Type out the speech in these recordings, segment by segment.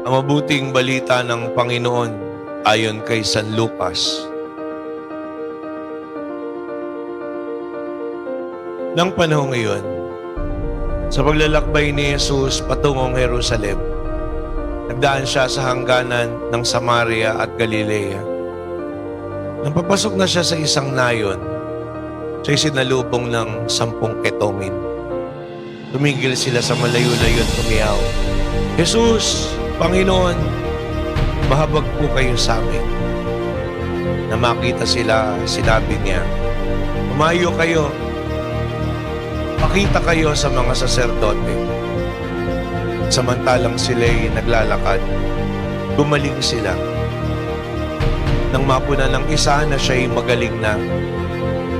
Ang mabuting balita ng Panginoon ayon kay San Lucas. Nang panahon ngayon, sa paglalakbay ni Jesus patungong Jerusalem, nagdaan siya sa hangganan ng Samaria at Galilea. Nang papasok na siya sa isang nayon, siya'y sinalubong ng 10 ketongin. Tumigil sila sa malayo-layo at tumiyaw, "Jesus, Panginoon, mahabag po kayo sa amin." Na makita sila, sinabi niya, "Tumayo kayo, pakita kayo sa mga saserdote." Samantalang sila'y naglalakad, gumaling sila. Nang mapuna ng isa na siya'y magaling na,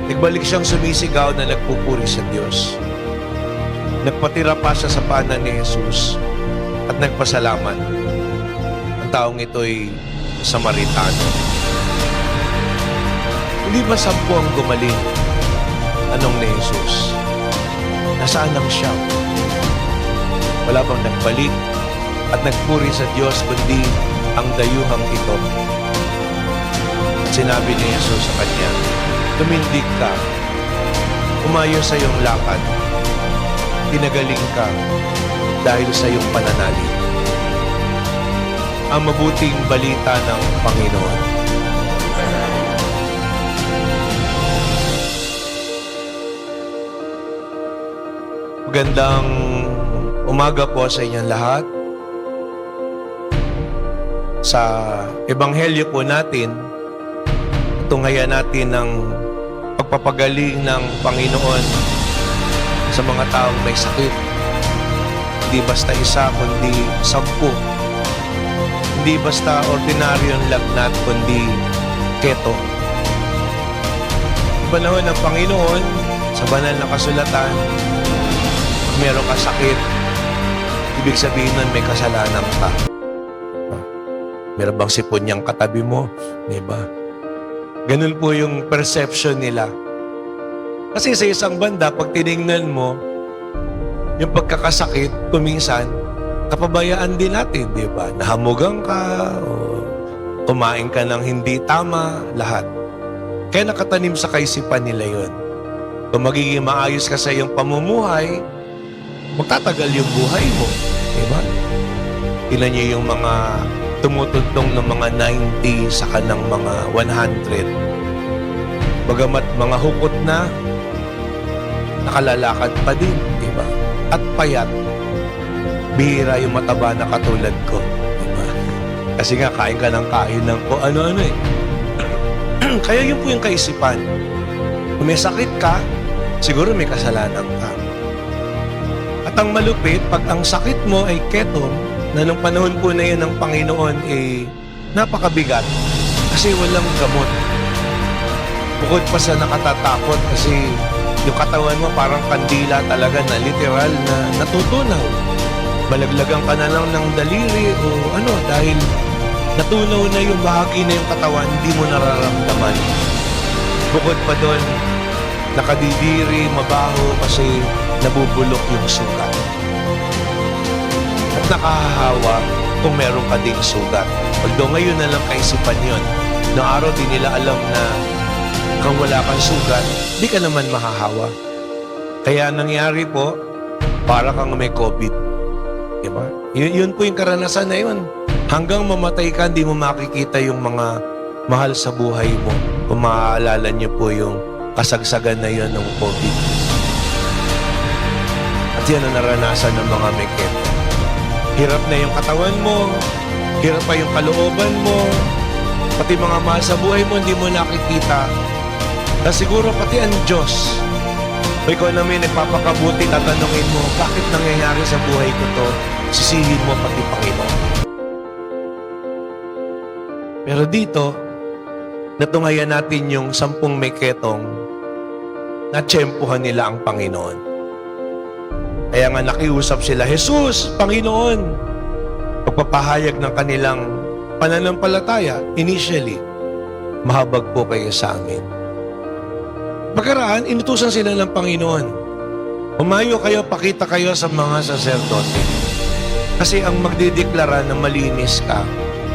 nagbalik siyang sumisigaw na nagpupuri sa Diyos. Nagpatira pa siya sa paanan ni Jesus at nagpasalamat. Ang taong ito'y Samaritano. Hindi ba 10 ang gumaling? Anong ni Jesus? Nasaan ang siya? Wala bang nagbalik at nagpuri sa Diyos kundi ang dayuhang ito? At sinabi ni Jesus sa kanya, "Tumindig ka, umayo sa iyong lakad, pinagaling ka dahil sa iyong pananalig." Ang mabuting balita ng Panginoon. Magandang umaga po sa inyong lahat. Sa Ebanghelyo po natin, tunghayan natin ng pagpapagaling ng Panginoon sa mga taong may sakit. Hindi basta isa, kundi 10. Hindi basta ordinaryong lagnat, kundi keto. Sa panahon ng Panginoon, sa banal na kasulatan, pag meron ka sakit, ibig sabihin nun may kasalanan ka. Meron bang sipon niyang katabi mo? Diba? Ganun po yung perception nila. Kasi sa isang banda, pag tinignan mo, yung pagkakasakit, kuminsan, kapabayaan din natin, di ba? Nahamugan ka, o kumain ka ng hindi tama, lahat. Kaya nakatanim sa kaisipan nila yun. Kung magiging maayos ka sa iyong pamumuhay, magtatagal yung buhay mo, di ba? Tingnan niyo yung mga tumutuntong ng mga 90 sa kanang mga 100. Bagamat mga hukot na, nakalalakad pa din, di ba? At payat. Bihira yung mataba na katulad ko, di ba? Kasi nga, kain ka ng kain ng kung ano-ano eh. Kaya yun po yung kaisipan. Kung may sakit ka, siguro may kasalanan ka. At ang malupit, pag ang sakit mo ay ketong, na nung panahon po na yun ng Panginoon napakabigat kasi walang gamot. Bukod pa sa nakatatakot kasi yung katawan mo parang kandila talaga na literal na natutunaw. Balaglagan ka na lang ng daliri o ano dahil natunaw na yung bahagi na yung katawan, hindi mo nararamdaman. Bukod pa doon, nakadidiri, mabaho kasi nabubulok yung sugat. At nakahahawa kung meron ka ding sugat. Although ngayon na lang kaisipan yun. Noong araw di nila alam na kung wala kang sugat, di ka naman mahahawa. Kaya nangyari po, para kang may COVID. Diba? Yun po yung karanasan na yun. Hanggang mamatay ka, di mo makikita yung mga mahal sa buhay mo. Kung maaalala niyo po yung kasagsagan na yun ng COVID. At yan ang naranasan ng mga may keto. Hirap na yung katawan mo, hirap pa yung kalooban mo, pati mga mahal sa buhay mo, hindi mo nakikita. Na siguro pati ang Diyos, o ikaw na may nagpapakabuti, tatanungin mo, bakit nangyayari sa buhay ko to? Sisihin mo pati Panginoon. Pero dito, natunghayan natin yung 10 may ketong na tsempuhan nila ang Panginoon. Kaya nga nakiusap sila, "Jesus, Panginoon!" Pagpapahayag ng kanilang pananampalataya, initially, "Mahabag po kayo sa amin." Pagkaraan, inutusan sila ng Panginoon. Umayo kayo, pakita kayo sa mga saserdote. Kasi ang magdideklara na malinis ka,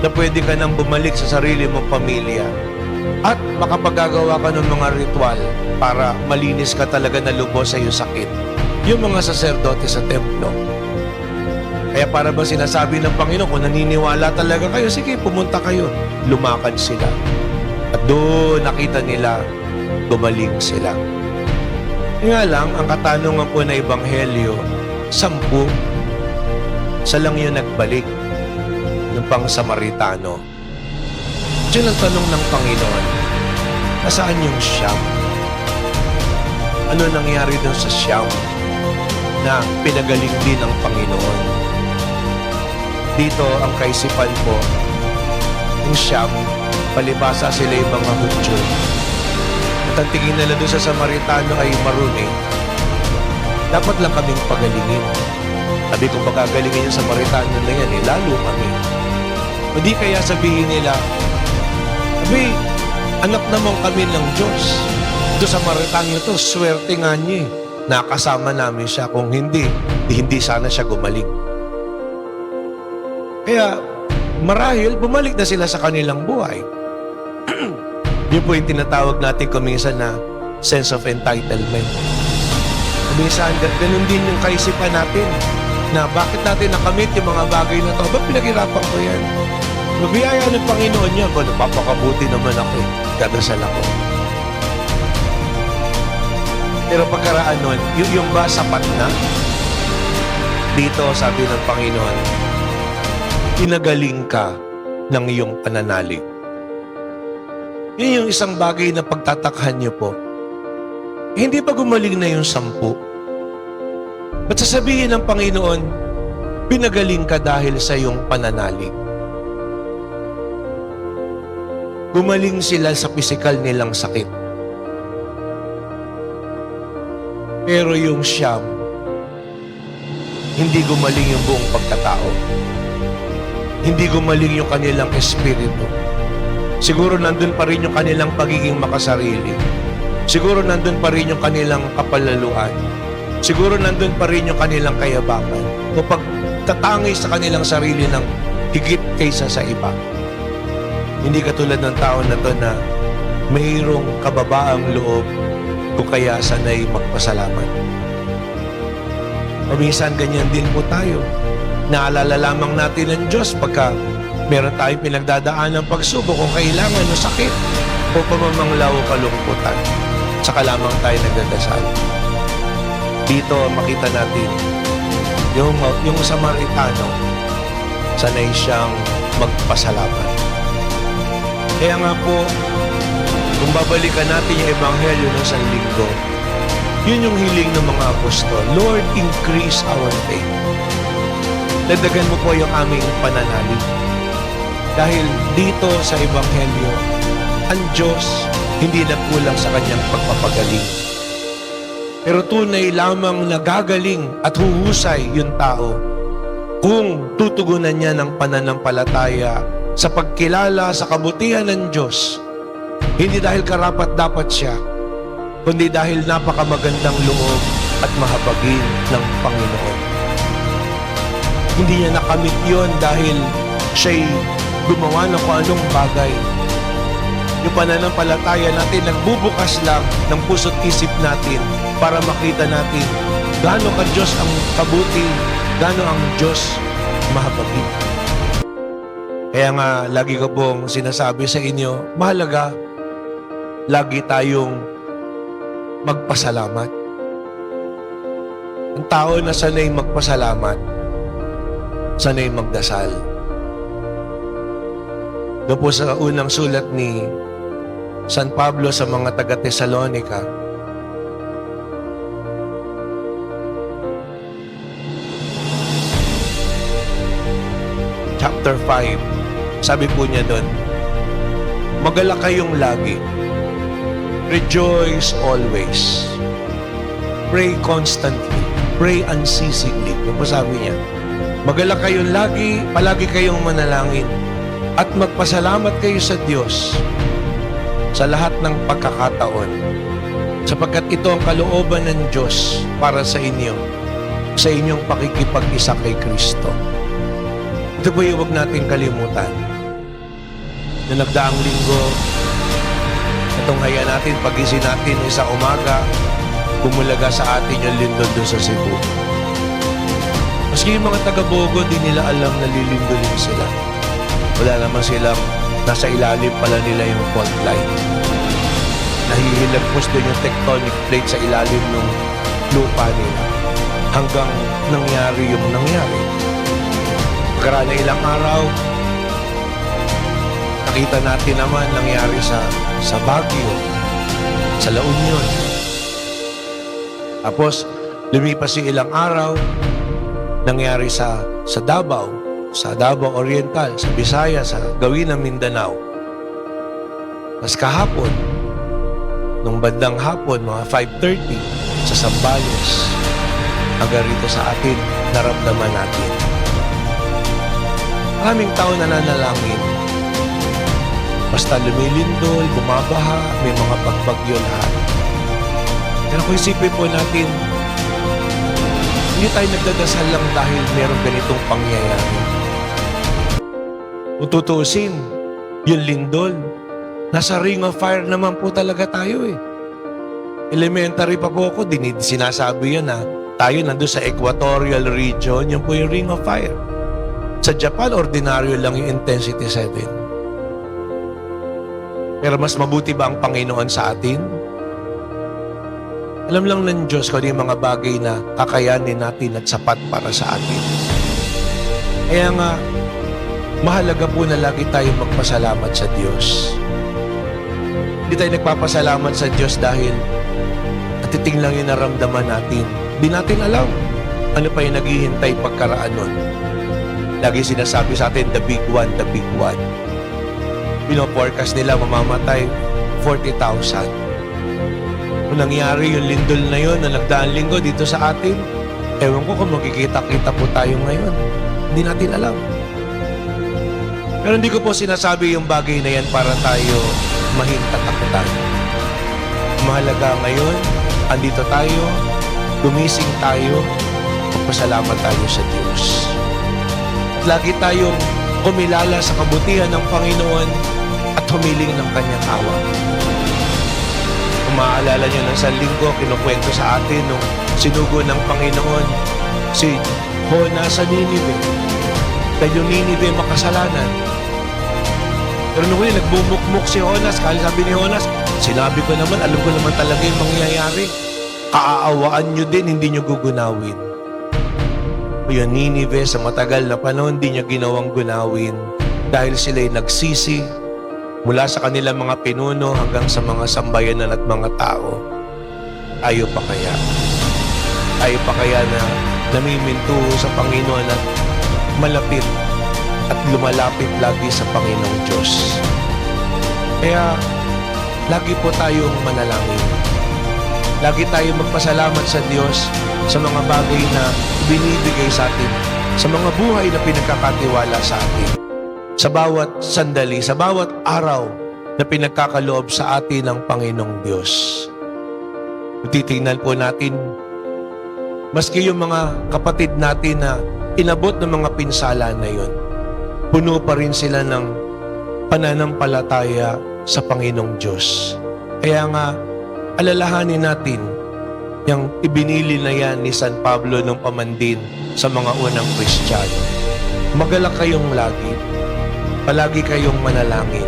na pwede ka nang bumalik sa sarili mong pamilya at makapagagawa ka ng mga ritual para malinis ka talaga na lubos sa iyong sakit. Yung mga saserdote sa templo. Kaya para ba sinasabi ng Panginoon, kung naniniwala talaga kayo, sige, pumunta kayo. Lumakad sila. At doon nakita nila, gumaling sila. Nga lang, ang katanungan po na Ebanghelyo, 10. Isa lang yun nagbalik, yung pang Samaritano. Diyan ang tanong ng Panginoon, nasaan yung siyam? Ano nangyari doon sa siyam na pinagaling din ng Panginoon? Dito ang kaisipan ko, yung siyam, palibasa sila yung mga Hudyo. At ang tingin nila doon sa Samaritano ay marumi. Dapat lang kaming pagalingin. Sabi kung pagagalingin yung Samaritano na yan, lalo kami. Hindi kaya sabihin nila, sabi, anak naman kami ng Diyos. Ito sa Samaritano ito, swerte nga niya. Nakasama namin siya. Kung hindi, hindi sana siya gumaling. Kaya, marahil, bumalik na sila sa kanilang buhay. Yun po yung tinatawag natin kuminsan na sense of entitlement. Kuminsan, ganun din yung kaisipan natin na bakit natin nakamit yung mga bagay na to? Ba't pinaghirapan ko yan? Mabiyaya ng Panginoon niya. Kung napapakabuti naman ako eh. Dadasal ako. Pero pagkaraan nun, yung ba sapat na? Dito, sabi ng Panginoon, pinagaling ka ng iyong pananalig. Yun yung isang bagay na pagtatakhan niyo po. Hindi pa gumaling na yung 10? Ba't sasabihin ng Panginoon, pinagaling ka dahil sa iyong pananalig? Gumaling sila sa pisikal nilang sakit. Pero yung siyam, hindi gumaling yung buong pagkatao. Hindi gumaling yung kanilang espiritu. Siguro nandun pa rin yung kanilang pagiging makasarili. Siguro nandun pa rin yung kanilang kapalaluan. Siguro nandun pa rin yung kanilang kayabangan. O pagtatangay sa kanilang sarili ng higit kaysa sa iba. Hindi katulad ng tao na to na mayroong kababaang loob kung kaya sanay magpasalamat. O minsan ganyan din po tayo. Naalala lamang natin ng Diyos pagka meron tayong pinagdadaan ng pagsubok o kailangan o sakit o pamamanglaw o kalungkutan. Saka lamang tayo nagdadasal. Dito makita natin yung Samaritano, sanay siyang magpasalamat. Kaya nga po, kung babalikan natin yung Ebanghelyo ng San Linggo, yun yung hiling ng mga apostol. Lord, increase our faith. Dagdagan mo po yung aming pananalig. Dahil dito sa Ebanghelyo, ang Diyos hindi nagkulang sa kanyang pagpapagaling. Pero tunay lamang nagagaling at huhusay yung tao kung tutugunan niya ng pananampalataya sa pagkilala sa kabutihan ng Diyos. Hindi dahil karapat-dapat siya, kundi dahil napakamagandang loob at mahabagin ng Panginoon. Hindi niya nakamit yun dahil siya'y gumawa ng kung anong bagay. Yung pananampalataya natin, nagbubukas lang ng puso't isip natin para makita natin gaano ka Diyos ang kabuti, gaano ang Diyos mahabagin. Kaya nga, lagi ko pong sinasabi sa inyo, mahalaga, lagi tayong magpasalamat. Ang tao na sanay magpasalamat, sanay magdasal. Doon po sa unang sulat ni San Pablo sa mga taga-Tesalonica, chapter 5, sabi po niya doon, magalak kayong lagi, rejoice always, pray constantly, pray unceasingly. Ano po sabi niya? Magalak kayong lagi, palagi kayong manalangin, at magpasalamat kayo sa Diyos sa lahat ng pagkakataon, sapagkat ito ang kalooban ng Diyos para sa inyo, sa inyong pakikipag-isa kay Kristo. Ito po yung huwag nating kalimutan. Na nagdaang linggo, itong haya natin, pagising natin sa umaga, bumulaga sa atin yung lindol doon sa Cebu. Maski yung mga taga-Bogo, di nila alam na lilindolin sila. Wala naman silang nasa ilalim pala nila yung fault line. Nahihilagpos doon yung tectonic plate sa ilalim ng lupa nila hanggang nangyari yung nangyari. Pagkaraan na ilang araw, nakita natin naman nangyari sa Baguio, sa La Union. Tapos, lumipas yung ilang araw, nangyari sa Davao Oriental, sa Visayas, sa gawin ng Mindanao. Mas kahapon, nung bandang hapon, mga 5:30, sa Zambales, hanggang rito sa atin, naramdaman natin. Maraming tao nananalangin. Basta lumilindol, bumabaha, may mga pagbagyo lahat. Pero kung isipin po natin, hindi tayo nagdadasal lang dahil meron ganitong pangyayari. Kung tutuusin, yung lindol, nasa ring of fire naman po talaga tayo eh. Elementary pa po ako, sinasabi yan na tayo nandun sa equatorial region, yun po yung ring of fire. Sa Japan, ordinaryo lang yung intensity 7. Pero mas mabuti ba ang Panginoon sa atin? Alam lang ng Diyos kung ano yung mga bagay na kakayanin natin at sapat para sa atin. Kaya nga, mahalaga po na lagi tayong magpasalamat sa Diyos. Hindi tayo nagpapasalamat sa Diyos dahil natiting lang yung naramdaman natin. Hindi natin alam ano pa yung naghihintay pagkaraan nun. Lagi sinasabi sa atin, the big one, the big one. Pino-forecast nila mamamatay 40,000. Kung nangyari yung lindol na yun na nagdaang linggo dito sa atin, ewan ko kung magkikita-kita po tayo ngayon. Hindi natin alam. Pero hindi ko po sinasabi yung bagay na yan para tayo mahintatakutan. Mahalaga ngayon, andito tayo, gumising tayo, magpasalamat tayo sa Diyos. At lagi tayong kumilala sa kabutihan ng Panginoon at humiling ng Kanyang awa. Kung maaalala nyo ng isang linggo, kinukwento sa atin nung sinugo ng Panginoon si Jonah sa Ninive. Dahil yung Ninive makasalanan. Pero nung huli, nagbumukmuk si Jonas. Kaya sabi ni Jonas, sinabi ko naman, alam ko naman talaga yung mangyayari. Kaaawaan nyo din, hindi nyo gugunawin. Yung Ninive sa matagal na panahon, hindi niya ginawang gunawin dahil sila'y nagsisi mula sa kanilang mga pinuno hanggang sa mga sambayanan at mga tao. Ayaw pa kaya? Ayaw pa kaya na namiminto sa Panginoon at malapit at lumalapit lagi sa Panginoong Diyos? Kaya, lagi po tayong manalangin. Lagi tayong magpasalamat sa Diyos sa mga bagay na binibigay sa atin, sa mga buhay na pinagkakatiwala sa atin, sa bawat sandali, sa bawat araw na pinagkakaloob sa atin ng Panginoong Diyos. Kung titingnan po natin, maski yung mga kapatid natin na inabot ng mga pinsala na yun, puno pa rin sila ng pananampalataya sa Panginoong Diyos. Kaya nga, alalahanin natin yung ibinili na yan ni San Pablo nung pamandin sa mga unang Kristiyano. Magalak kayong lagi. Palagi kayong manalangin.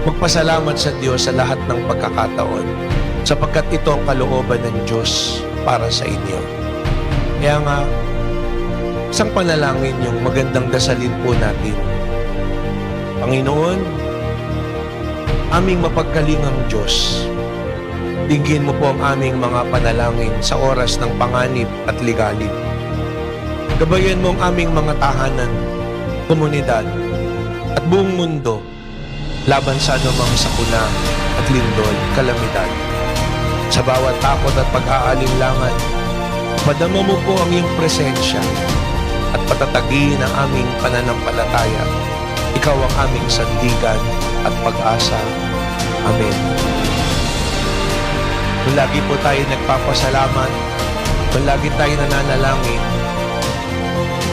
Magpasalamat sa Diyos sa lahat ng pagkakataon sapagkat ito ang kalooban ng Diyos para sa inyo. Kaya nga, isang panalangin yung magandang dasalin po natin. Panginoon, aming mapagkalingang Diyos, dinggin mo po ang aming mga panalangin sa oras ng panganib at ligalig. Gabayan mo ang aming mga tahanan, komunidad, at buong mundo laban sa anumang sakuna at lindol, kalamidad. Sa bawat takot at pag-aalinlangan, madama mo po ang iyong presensya at patatagin ang aming pananampalataya. Ikaw ang aming sandigan at pag-asa. Amen. Kung lagi po tayo nagpapasalamat, kung lagi tayo nananalangin,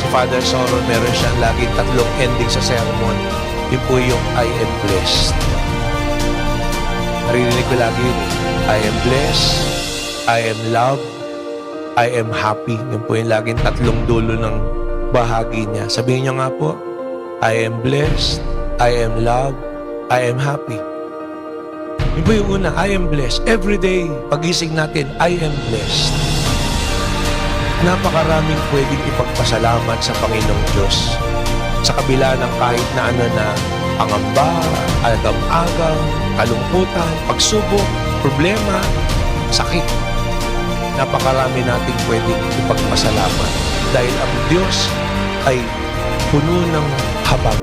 Si Father Soro, meron siyang laging 3 ending sa sermon. Yun po yung I am blessed. Narinig ko lagi yun. I am blessed, I am loved, I am happy. Yun po yung laging 3 dulo ng bahagi niya. Sabihin niyo nga po, I am blessed, I am loved, I am happy. Yun po yung una, I am blessed. Every day, pagising natin, I am blessed. Napakaraming pwedeng ipagpasalamat sa Panginoong Diyos. Sa kabila ng kahit na ano na pangamba, agam-agam, kalungkutan, pagsubok, problema, sakit. Napakarami nating pwedeng ipagpasalamat dahil ang Diyos ay puno ng habag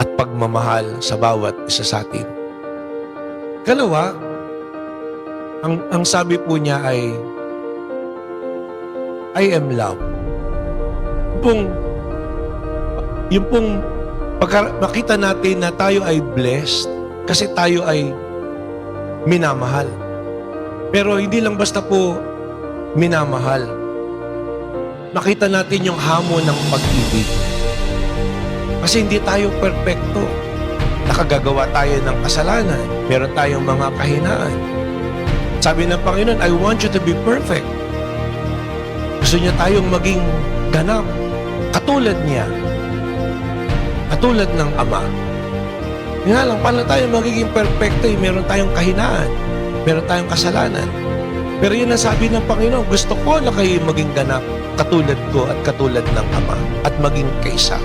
at pagmamahal sa bawat isa sa atin. Kalawa, ang sabi po niya ay I am love. Yung pong makita natin na tayo ay blessed kasi tayo ay minamahal. Pero hindi lang basta po minamahal. Nakita natin yung hamon ng pag-ibig. Kasi hindi tayo perpekto. Nakagagawa tayo ng kasalanan. Meron tayong mga kahinaan. Sabi ng Panginoon, I want you to be perfect. Gusto niya tayong maging ganap. Katulad niya. Katulad ng Ama. Nga lang, paano tayo magiging perfecto? Meron tayong kahinaan. Meron tayong kasalanan. Pero yun ang sabi ng Panginoon, gusto ko na kayo maging ganap katulad ko at katulad ng Ama at maging kaisa.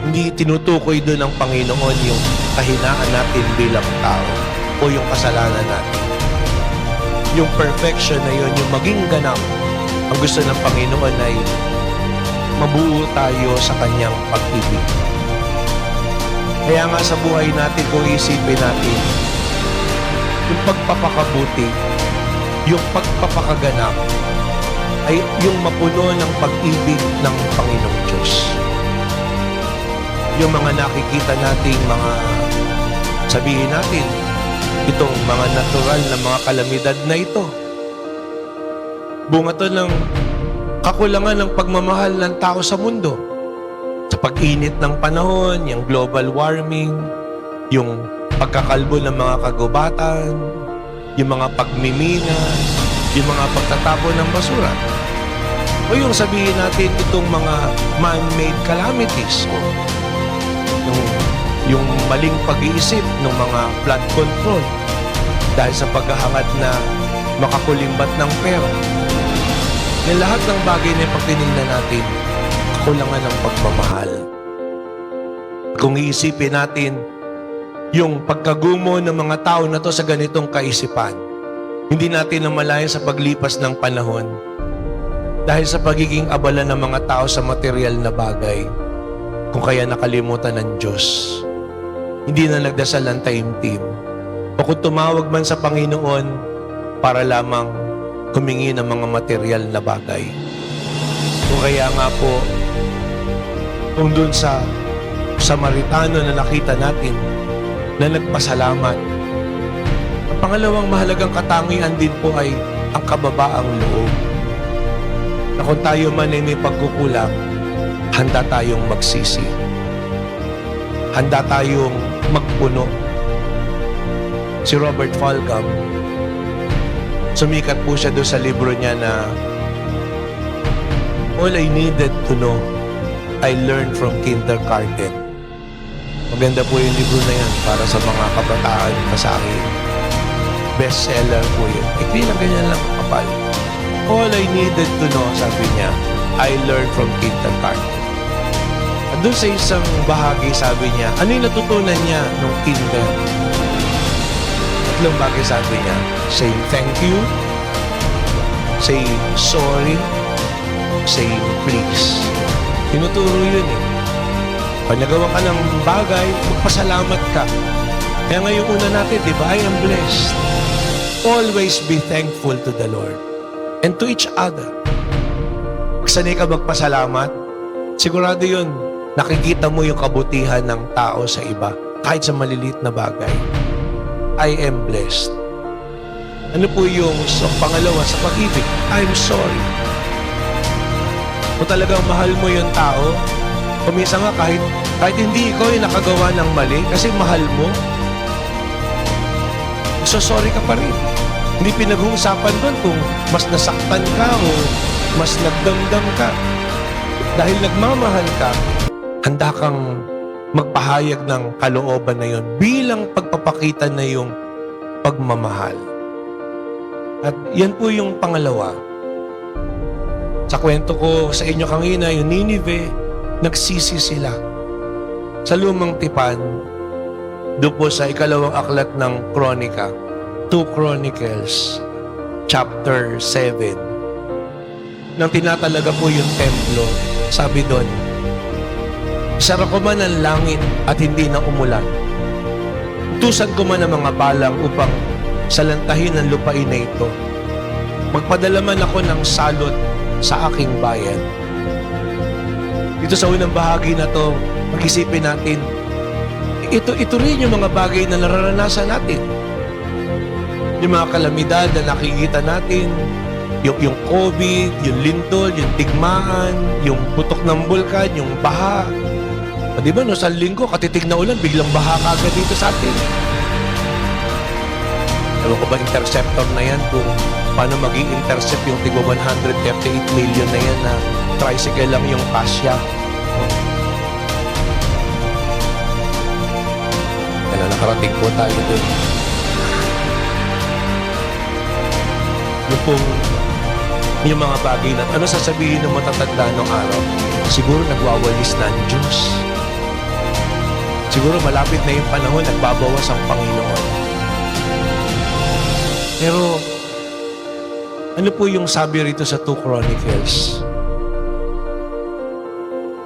Hindi tinutukoy doon ng Panginoon yung kahinaan natin bilang tao o yung kasalanan natin. Yung perfection na yun, yung maging ganap, ang gusto ng Panginoon ay mabuo tayo sa Kanyang pag-ibig. Kaya nga sa buhay natin, kung isipin natin, yung pagpapakabuti, yung pagpapakaganap, ay yung mapuno ng pag-ibig ng Panginoong Diyos. Yung mga nakikita nating mga, sabihin natin, itong mga natural na mga kalamidad na ito. Bunga to ng kakulangan ng pagmamahal ng tao sa mundo. Sa pag-init ng panahon, yung global warming, yung pagkakalbo ng mga kagubatan, yung mga pagmimina, yung mga pagtatapon ng basura. O yung sabihin natin itong mga man-made calamities o yung maling pag-iisip ng mga flood control dahil sa paghahangad na makakulimbat ng pera. Yung lahat ng bagay na pagtinignan natin, kakulangan ng pagmamahal. Kung iisipin natin, yung pagkagumo ng mga tao na to sa ganitong kaisipan, hindi natin namalayan sa paglipas ng panahon dahil sa pagiging abala ng mga tao sa material na bagay, kung kaya nakalimutan ng Diyos. Hindi na nagdasal ng taimtim. O kung tumawag man sa Panginoon para lamang humingi ng mga material na bagay. Kung kaya nga po, kung dun sa Samaritano na nakita natin na nagpasalamat, ang pangalawang mahalagang katangian din po ay ang kababaang loob. Na kung tayo man ay may pagkukulang, handa tayong magsisi. Handa tayong magpuno. Si Robert Falcom, sumikat po siya doon sa libro niya na All I Needed to Know, I Learned from Kindergarten. Maganda po yung libro na yan para sa mga kabataan pa sa akin. Bestseller po yun. Ikli lang ganyan lang kapal. All I needed to know, sabi niya, I learned from kindergarten. At doon sa isang bahagi, sabi niya, ano yung natutunan niya nung kinder? Tatlong bagay sabi niya, saying thank you, saying sorry, saying please. Tinuturo yun eh. Pag nagawa ka ng bagay, magpasalamat ka. Kaya ngayon una natin, di ba? I am blessed. Always be thankful to the Lord and to each other. Pag sanay ka magpasalamat, sigurado yun, nakikita mo yung kabutihan ng tao sa iba, kahit sa maliliit na bagay. I am blessed. Ano po yung pangalawa sa pag-ibig? I'm sorry. Kung talagang mahal mo yung tao, kuminsan nga kahit hindi ikaw yung nakagawa ng mali, kasi mahal mo, so sorry ka pa rin. Hindi pinag-uusapan doon kung mas nasaktan ka o mas nagdamdam ka. Dahil nagmamahal ka, handa kang magpahayag ng kalooban na yun bilang pagpapakita na yung pagmamahal. At yan po yung pangalawa. Sa kwento ko sa inyo kanina, yung Ninive, nagsisi sila. Sa lumang tipan, doon po sa ikalawang aklat ng Kronika, 2 Chronicles, chapter 7. Nang tinatalaga po yung templo, sabi doon, isara ko man ang langit at hindi na umulan. Utusan ko man ang mga balang upang salantahin ang lupain na ito. Magpadala man ako ng salot sa aking bayan. Dito sa unang bahagi na to, mag-isipin natin, ito rin yung mga bagay na nararanasan natin. Yung mga kalamidad na nakikita natin, yung COVID, yung lindol, yung tigmaan, yung putok ng bulkan, yung baha. O diba, no, sa linggo, katitig na ulan, biglang baha kagad dito sa atin. Ewan ko ba interceptor na yan kung paano mag-i-intercept yung tigwa 138 million na yan na tricycle lang yung kasya. Kaya nakarating po tayo dun. Yung mga bagay na ano sasabihin ng matatanda ng araw? Siguro nagwawalis na ang Diyos. Siguro malapit na yung panahon, nagbabawas ang Panginoon. Pero ano po yung sabi rito sa 2 Chronicles?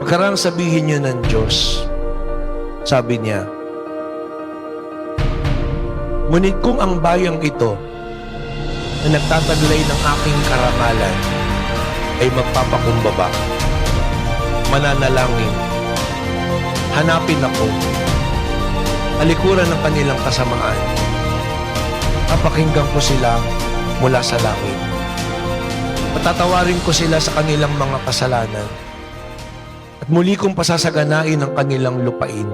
Pagkarang sabihin niyo ng Diyos, sabi niya, ngunit kung ang bayang ito na nagtataglay ng aking karangalan ay magpapakumbaba, mananalangin, hanapin ako, alikuran ng kanilang kasamaan, papakinggan ko sila mula sa langit. Patatawarin ko sila sa kanilang mga kasalanan at muli kong pasasaganain ang kanilang lupain.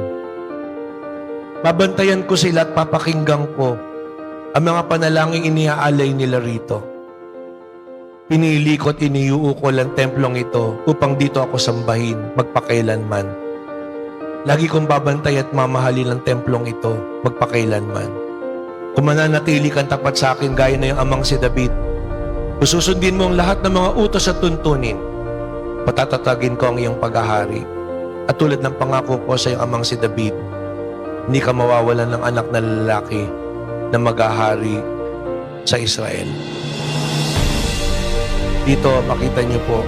Babantayan ko sila at papakinggan ko ang mga panalangin iniaalay nila rito. Pinili ko at iniuukol ang templong ito upang dito ako sambahin magpakailanman. Lagi kong babantay at mamahalin ang templong ito magpakailanman. Kung mananatili kang tapat sa akin gaya na yung amang si David, susundin mo ang lahat ng mga utos at tuntunin, patatatagin ko ang iyong paghahari. At tulad ng pangako ko sa iyong amang si David, hindi ka mawawalan ng anak na lalaki na maghahari sa Israel. Dito, makita niyo po,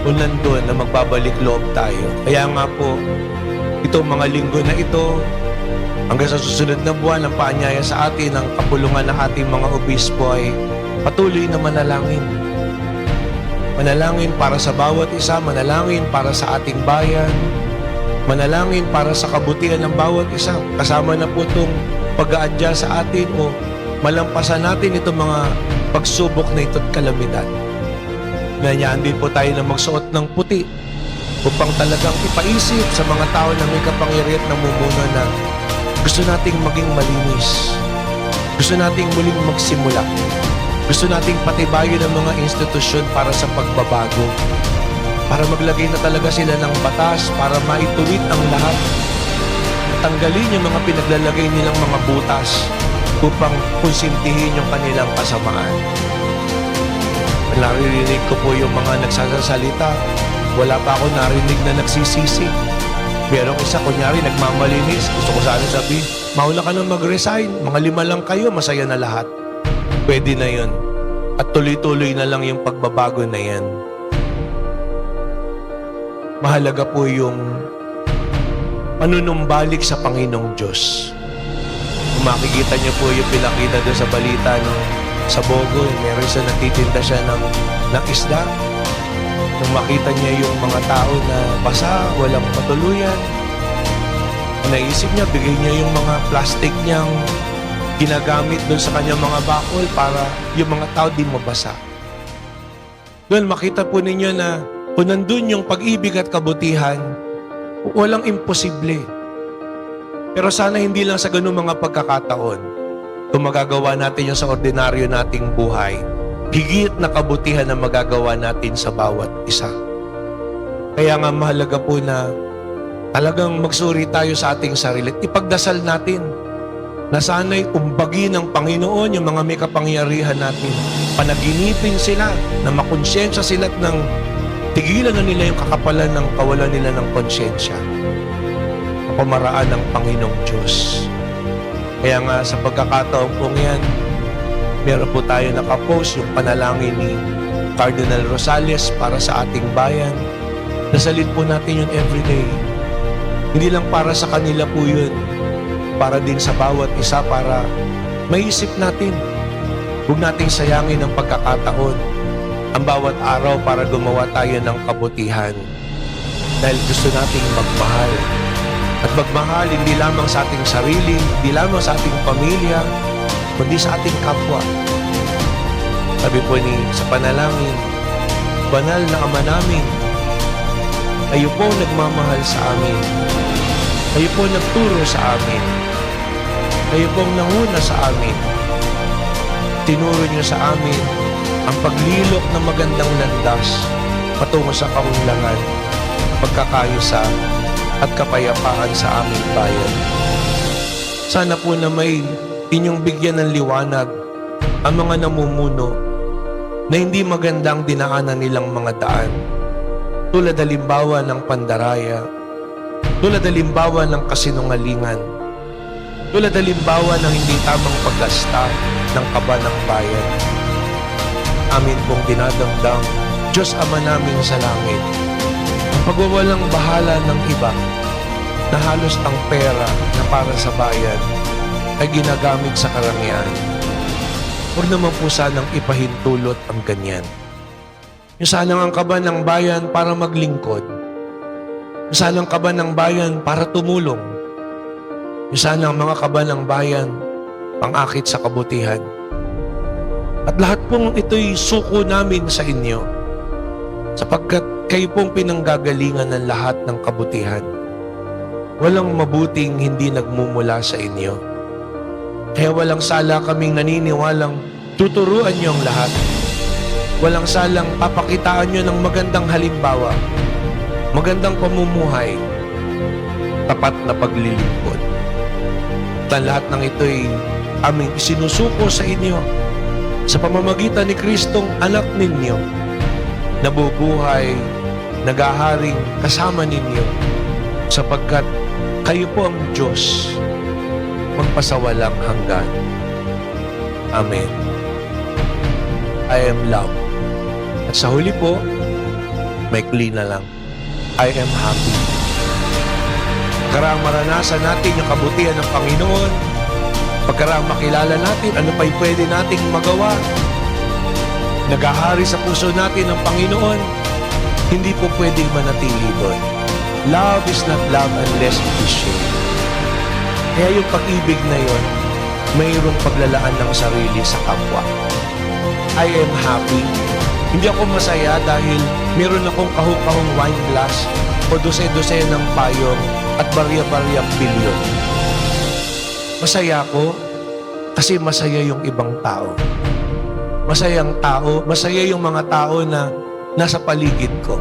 kung nandun na magbabalik loob tayo. Kaya nga po, itong mga linggo na ito, hanggang sa susunod na buwan, ang paanyaya sa atin, ang kapulungan ng ating mga obispo ay patuloy na manalangin. Manalangin para sa bawat isa, manalangin para sa ating bayan, manalangin para sa kabutihan ng bawat isa. Kasama na po itong pag-aadya sa atin o malampasan natin itong mga pagsubok na ito't kalamidad. Nanyaan din po tayo na magsuot ng puti upang talagang ipaisip sa mga tao na may kapangyarihan at namumuno na gusto nating maging malinis. Gusto nating muling magsimula. Gusto nating patibayin ang mga institusyon para sa pagbabago. Para maglagay na talaga sila ng batas para maituwid ang lahat. Tanggalin yung mga pinaglalagay nilang mga butas upang konsintihin yung kanilang kasamaan. Naririnig ko po yung mga nagsasalita. Wala pa ako narinig na nagsisisi. Merong isa, kunyari, nagmamalinis. Gusto ko sana sabihin, mauna ka nang mag-resign. Mga 5 lang kayo, masaya na lahat. Pwede na yun. At tuloy-tuloy na lang yung pagbabago na yan. Mahalaga po yung panunumbalik sa Panginoong Diyos. Kung makikita niyo po yung pinakita doon sa balita no, sa Bogo, meron siya natitinda siya ng isda. Nung makita niya yung mga tao na basa, walang matuluyan, naisip niya, bigay niya yung mga plastic niyang ginagamit doon sa kanyang mga bakol para yung mga tao di mabasa. Doon makita po ninyo na kung nandun yung pag-ibig at kabutihan, walang imposible. Pero sana hindi lang sa ganung mga pagkakataon, kung magagawa natin yung sa ordinaryo nating buhay, higit na kabutihan na magagawa natin sa bawat isa. Kaya nga mahalaga po na talagang magsuri tayo sa ating sarili at ipagdasal natin na sana'y umbagi ng Panginoon yung mga may kapangyarihan natin. Panaginipin sila, na makonsyensya sila at nang tigilan na nila yung kakapalan ng kawalan nila ng konsyensya. Pamaraan ng Panginoong Diyos. Kaya nga sa pagkakataon pong yan, meron po tayo nakapost yung panalangin ni Cardinal Rosales para sa ating bayan. Nasalit po natin yun everyday. Hindi lang para sa kanila po yun, para din sa bawat isa, para maisip natin. Huwag nating sayangin ang pagkakataon, ang bawat araw para gumawa tayo ng kabutihan. Dahil gusto nating magmahal. At magmahal hindi lamang sa ating sarili, hindi lamang sa ating pamilya, kundi sa ating kapwa. Sabi po sa panalangin, Banal na Ama namin, kayo po nagmamahal sa amin. Kayo po nagturo sa amin. Kayo pong nanguna sa amin. Tinuro niyo sa amin ang paglilok ng magandang landas patungo sa kaunlaran, pagkakayusa at kapayapaan sa aming bayan. Sana po na may inyong bigyan ng liwanag ang mga namumuno na hindi magandang dinaanan nilang mga daan, tulad halimbawa ng pandaraya, tulad halimbawa ng kasinungalingan, tulad halimbawa ng hindi tamang paggasta ng kaba ng bayan. Amin pong dinadamdam, Diyos Ama namin sa langit, ang pagwawalang bahala ng iba na halos ang pera na para sa bayan ay ginagamit sa karangyaan. Huwag naman po sanang ipahintulot ang ganyan. Yung sanang ang kaba ng bayan para maglingkod. Yung sanang kaba ng bayan para tumulong. Yung sanang mga kaba ng bayan pang-akit sa kabutihan. At lahat pong ito'y suko namin sa inyo sapagkat kayo pong pinanggagalingan ng lahat ng kabutihan. Walang mabuting hindi nagmumula sa inyo. Kaya walang sala kaming naniniwalang tuturuan niyo ang lahat. Walang salang papakitaan niyo ng magandang halimbawa, magandang pamumuhay, tapat na paglilingkod. At lahat ng ito'y aming isinusuko sa inyo sa pamamagitan ni Kristong anak ninyo, nabubuhay, nagaharing kasama ninyo, sapagkat kayo po ang Diyos, magpasawalang hanggan. Amen. I am love. At sa huli po, maikli na lang, I am happy. Pagkarang maranasan natin yung kabutihan ng Panginoon, pagkarang makilala natin ano pa'y pwede nating magawa, nagahari sa puso natin ang Panginoon, hindi po pwedeng manatili doon. Love is not love unless it is shared. Kaya yung pag-ibig na yon, mayroong paglalaan ng sarili sa kapwa. I am happy. Hindi ako masaya dahil meron akong kahong-kahong wine glass o dose-dose ng payong at barya-baryang bilyon. Masaya ako kasi masaya yung ibang tao. Masayang tao, masaya yung mga tao na nasa paligid ko.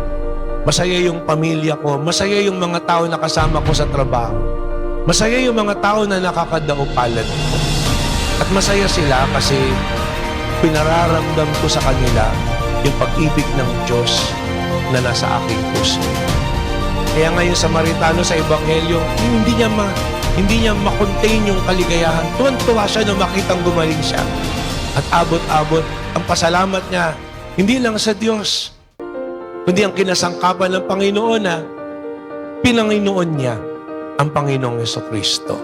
Masaya yung pamilya ko, masaya yung mga tao na kasama ko sa trabaho. Masaya yung mga tao na nakakadaupalan ko. At masaya sila kasi pinararamdam ko sa kanila yung pag-ibig ng Diyos na nasa aking puso. Kaya ngayon sa Samaritano sa Ebanghelyo, hindi niya makontain yung kaligayahan. Tuwan-tuwa siya nung makitang gumaling siya. At abot-abot ang pasalamat niya, hindi lang sa Diyos, kundi ang kinasangkapan ng Panginoon na pinanginoon niya ang Panginoong Jesucristo.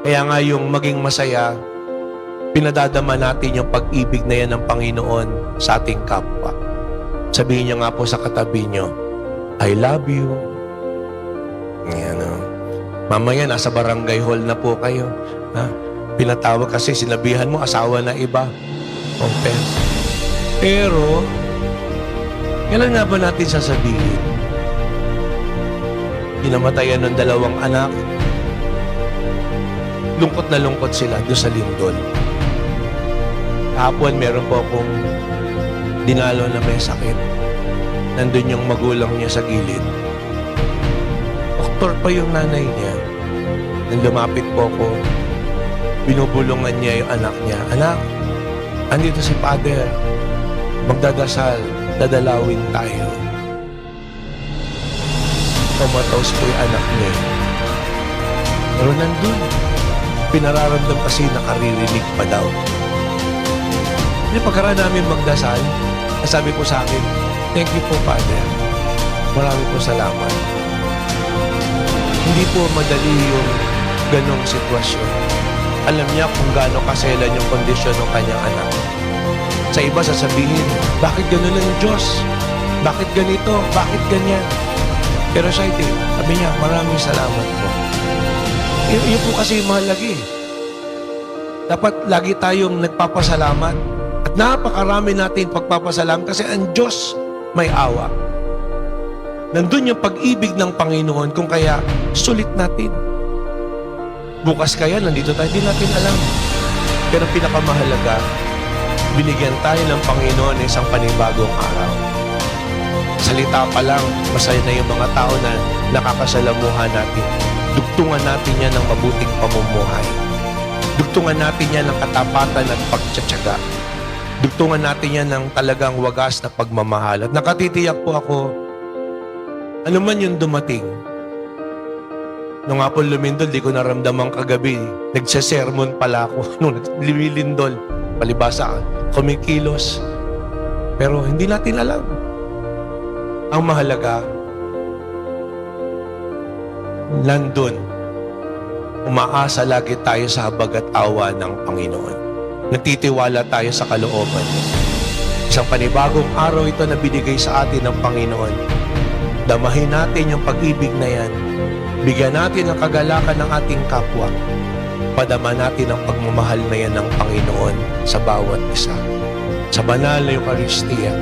Kaya nga yung maging masaya, pinadadama natin yung pag-ibig na yan ng Panginoon sa ating kapwa. Sabihin niyo nga po sa katabi niyo, I love you. Yan o. Mamaya nasa barangay hall na po kayo. Ha? Pinatawag kasi sinabihan mo asawa na iba. Okay. Pero Kailan nga ba natin sasabihin? Pinamatayan ng dalawang anak, lungkot na lungkot sila doon sa lindol. Kahapon meron po akong dinalo na may sakit. Nandun yung magulang niya sa gilid. Doktor pa yung nanay niya. Nang lumapit po ako, binubulungan niya yung anak niya. Anak, andito si Father. Magdadasal, dadalawin tayo. Comatose po yung anak niya. Pero nandun, pinararamdam kasi nakaririnig pa daw. Hindi pagkaraan namin magdasal, sabi po sa akin, thank you po, Father. Marami po salamat. Hindi po madali yung ganong sitwasyon. Alam niya kung gaano kaselan yung kondisyon ng kanyang anak. Sa iba sasabihin, bakit gano'n lang yung Diyos? Bakit ganito? Bakit ganyan? Pero siya hindi. Sabi niya, maraming salamat po. Yun po kasi mahalaga eh. Dapat lagi tayong nagpapasalamat. At napakarami natin pagpapasalamat kasi ang Diyos may awa. Nandun yung pag-ibig ng Panginoon kung kaya sulit natin. Bukas kaya, nandito tayo, hindi natin alam. Pero pinakamahalaga, binigyan tayo ng Panginoon ng isang panibagong araw. Salita pa lang, masaya na yung mga tao na nakakasalamuhan natin. Dugtungan natin yan ng mabuting pamumuhay. Dugtungan natin yan ng katapatan at pagtsatsaga. Dugtungan natin yan ng talagang wagas na pagmamahal. At nakatitiyak po ako, ano man yung dumating. Nung nga po lumindol, di ko naramdaman kagabi. Nagsasermon pala ako. Nung lumilindol, palibasa, kumikilos. Pero hindi natin alam. Ang mahalaga, nandun, umaasa lagi tayo sa habag at awa ng Panginoon. Nagtitiwala tayo sa kalooban niya. Isang panibagong araw ito na binigay sa atin ng Panginoon. Damahin natin yung pag-ibig na yan. Bigyan natin ang kagalakan ng ating kapwa. Padama natin ang pagmamahal na yan ng Panginoon sa bawat isa. Sa banal na Eucharistia,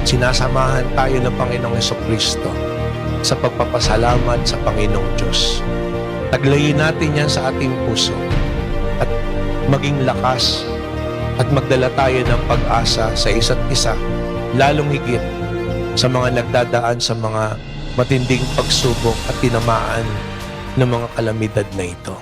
sinasamahan tayo ng Panginoong Jesucristo sa pagpapasalamat sa Panginoong Diyos. Taglayin natin yan sa ating puso at maging lakas at magdala tayo ng pag-asa sa isa't isa, lalong higit sa mga nagdadaan sa mga matinding pagsubok at tinamaan ng mga kalamidad na ito.